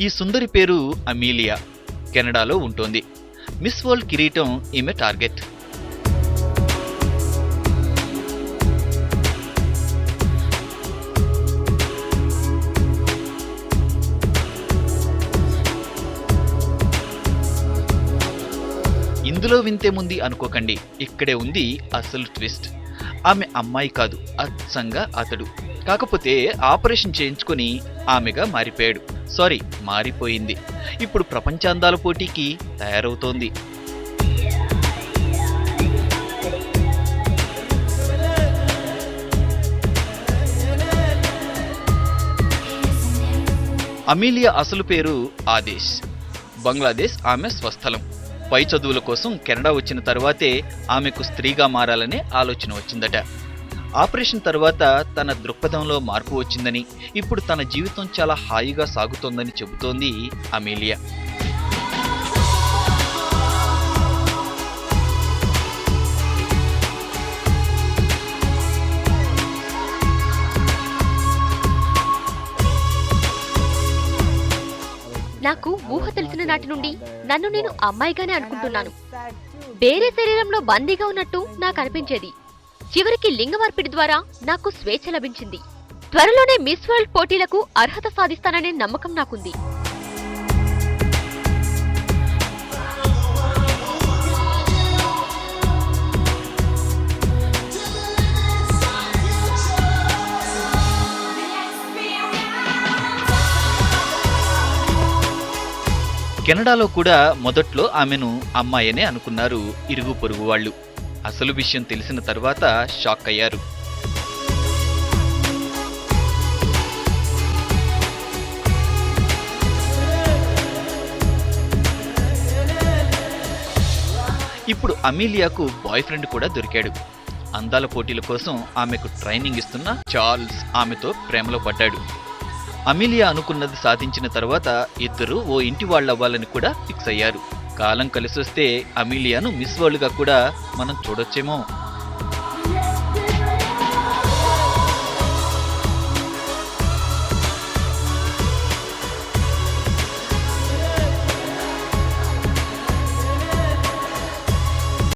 ఈ సుందరి పేరు అమీలియా. కెనడాలో ఉంటోంది. మిస్ వరల్డ్ కిరీటం ఈమె టార్గెట్. ఇందులో వింతేముంది అనుకోకండి, ఇక్కడే ఉంది అసలు ట్విస్ట్. ఆమె అమ్మాయి కాదు, అచ్చంగా అతడు. కాకపోతే ఆపరేషన్ చేయించుకొని ఆమెగా మారిపోయాడు. మారిపోయింది. ఇప్పుడు ప్రపంచాందాల పోటీకి తయారవుతోంది. అమీలియా అసలు పేరు ఆదేశ్. బంగ్లాదేశ్ ఆమె స్వస్థలం. పై చదువుల కోసం కెనడా వచ్చిన తర్వాతే ఆమెకు స్త్రీగా మారాలనే ఆలోచన వచ్చిందట. ఆపరేషన్ తర్వాత తన దృక్పథంలో మార్పు వచ్చిందని, ఇప్పుడు తన జీవితం చాలా హాయిగా సాగుతోందని చెబుతోంది అమీలియా. నాకు ఊహ తెలిసిన నాటి నుండి నన్ను నేను అమ్మాయిగానే అనుకుంటున్నాను. వేరే శరీరంలో బందీగా ఉన్నట్టు నాకు అనిపించేది. చివరికి లింగ మార్పిడి ద్వారా నాకు స్వేచ్ఛ లభించింది. త్వరలోనే మిస్ వరల్డ్ పోటీలకు అర్హత సాధిస్తాననే నమ్మకం నాకుంది. కెనడాలో కూడా మొదట్లో ఆమెను అమ్మాయనే అనుకున్నారు ఇరుగు పొరుగు వాళ్ళు. అసలు విషయం తెలిసిన తర్వాత షాక్ అయ్యారు. ఇప్పుడు అమీలియాకు బాయ్ ఫ్రెండ్ కూడా దొరికాడు. అందాల పోటీల కోసం ఆమెకు ట్రైనింగ్ ఇస్తున్న చార్ల్స్ ఆమెతో ప్రేమలో పడ్డాడు. అమీలియా అనుకున్నది సాధించిన తర్వాత ఇద్దరు ఓ ఇంటి వాళ్ళవ్వాలని కూడా ఫిక్స్ అయ్యారు. కాలం కలిసొస్తే అమీలియాను మిస్ వరల్డ్గా కూడా మనం చూడొచ్చేమో.